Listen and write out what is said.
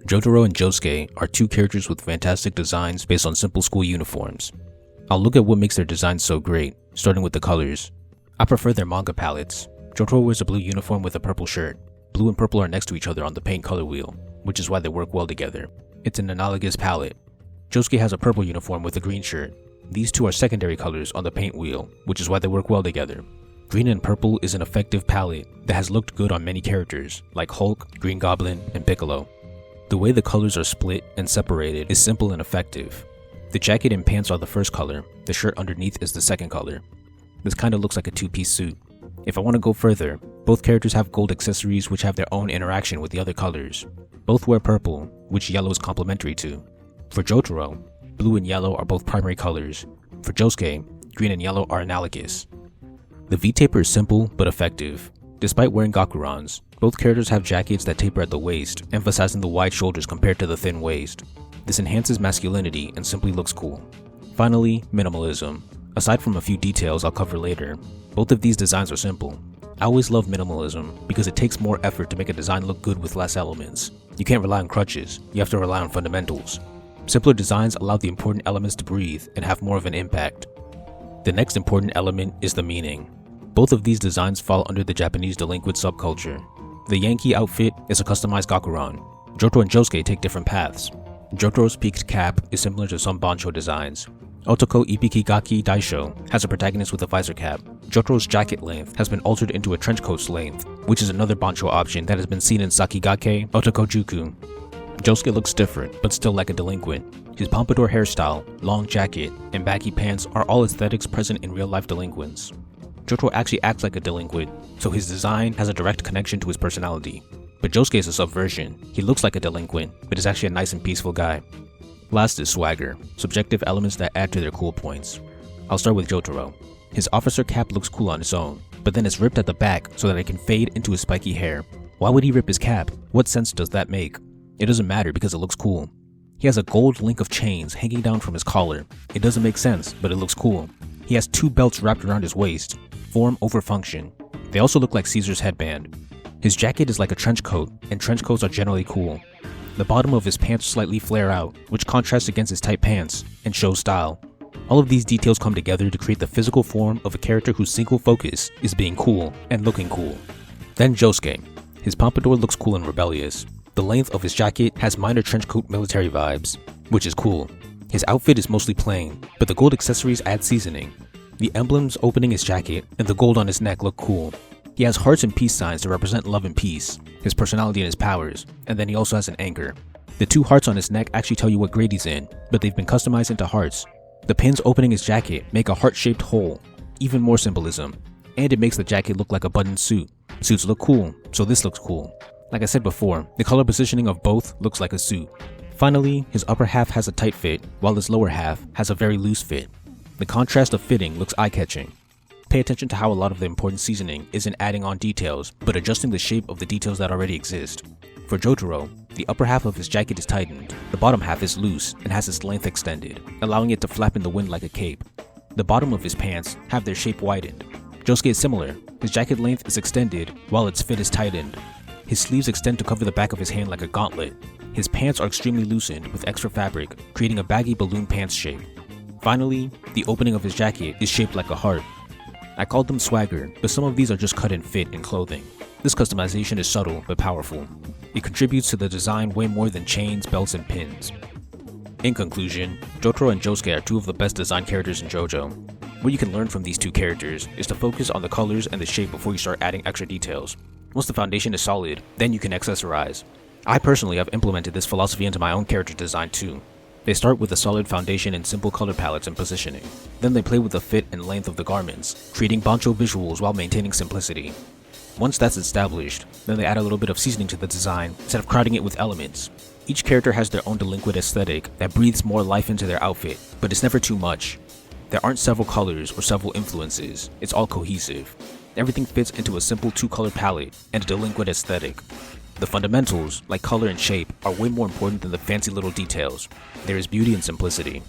Jotaro and Josuke are two characters with fantastic designs based on simple school uniforms. I'll look at what makes their designs so great, starting with the colors. I prefer their manga palettes. Jotaro wears a blue uniform with a purple shirt. Blue and purple are next to each other on the paint color wheel, which is why they work well together. It's an analogous palette. Josuke has a purple uniform with a green shirt. These two are secondary colors on the paint wheel, which is why they work well together. Green and purple is an effective palette that has looked good on many characters, like Hulk, Green Goblin, and Piccolo. The way the colors are split and separated is simple and effective. The jacket and pants are the first color, the shirt underneath is the second color. This kinda looks like a two-piece suit. If I want to go further, both characters have gold accessories which have their own interaction with the other colors. Both wear purple, which yellow is complementary to. For Jotaro, blue and yellow are both primary colors. For Josuke, green and yellow are analogous. The V-taper is simple but effective. Despite wearing gakurans, both characters have jackets that taper at the waist, emphasizing the wide shoulders compared to the thin waist. This enhances masculinity and simply looks cool. Finally, minimalism. Aside from a few details I'll cover later, both of these designs are simple. I always love minimalism because it takes more effort to make a design look good with less elements. You can't rely on crutches, you have to rely on fundamentals. Simpler designs allow the important elements to breathe and have more of an impact. The next important element is the meaning. Both of these designs fall under the Japanese delinquent subculture. The Yankee outfit is a customized gakuran. Jotaro and Josuke take different paths. Jotaro's peaked cap is similar to some bancho designs. Otoko Ipikigaki Daisho has a protagonist with a visor cap. Jotaro's jacket length has been altered into a trench coat's length, which is another bancho option that has been seen in Sakigake Otokojuku. Josuke looks different, but still like a delinquent. His pompadour hairstyle, long jacket, and baggy pants are all aesthetics present in real-life delinquents. Jotaro actually acts like a delinquent, so his design has a direct connection to his personality. But Josuke is a subversion. He looks like a delinquent, but is actually a nice and peaceful guy. Last is swagger, subjective elements that add to their cool points. I'll start with Jotaro. His officer cap looks cool on its own, but then it's ripped at the back so that it can fade into his spiky hair. Why would he rip his cap? What sense does that make? It doesn't matter because it looks cool. He has a gold link of chains hanging down from his collar. It doesn't make sense, but it looks cool. He has two belts wrapped around his waist, form over function. They also look like Caesar's headband. His jacket is like a trench coat, and trench coats are generally cool. The bottom of his pants slightly flare out, which contrasts against his tight pants, and shows style. All of these details come together to create the physical form of a character whose single focus is being cool and looking cool. Then Josuke. His pompadour looks cool and rebellious. The length of his jacket has minor trench coat military vibes, which is cool. His outfit is mostly plain, but the gold accessories add seasoning. The emblems opening his jacket and the gold on his neck look cool. He has hearts and peace signs to represent love and peace, his personality and his powers, and then he also has an anchor. The two hearts on his neck actually tell you what grade he's in, but they've been customized into hearts. The pins opening his jacket make a heart-shaped hole, even more symbolism, and it makes the jacket look like a buttoned suit. Suits look cool, so this looks cool. Like I said before, the color positioning of both looks like a suit. Finally, his upper half has a tight fit, while his lower half has a very loose fit. The contrast of fitting looks eye-catching. Pay attention to how a lot of the important seasoning isn't adding on details, but adjusting the shape of the details that already exist. For Jotaro, the upper half of his jacket is tightened, the bottom half is loose and has its length extended, allowing it to flap in the wind like a cape. The bottom of his pants have their shape widened. Josuke is similar. His jacket length is extended, while its fit is tightened. His sleeves extend to cover the back of his hand like a gauntlet. His pants are extremely loosened with extra fabric, creating a baggy balloon pants shape. Finally, the opening of his jacket is shaped like a heart. I called them swagger, but some of these are just cut and fit in clothing. This customization is subtle but powerful. It contributes to the design way more than chains, belts, and pins. In conclusion, Jotaro and Josuke are two of the best designed characters in JoJo. What you can learn from these two characters is to focus on the colors and the shape before you start adding extra details. Once the foundation is solid, then you can accessorize. I personally have implemented this philosophy into my own character design too. They start with a solid foundation and simple color palettes and positioning. Then they play with the fit and length of the garments, creating bancho visuals while maintaining simplicity. Once that's established, then they add a little bit of seasoning to the design instead of crowding it with elements. Each character has their own delinquent aesthetic that breathes more life into their outfit, but it's never too much. There aren't several colors or several influences, it's all cohesive. Everything fits into a simple two-color palette and a delinquent aesthetic. The fundamentals, like color and shape, are way more important than the fancy little details. There is beauty in simplicity.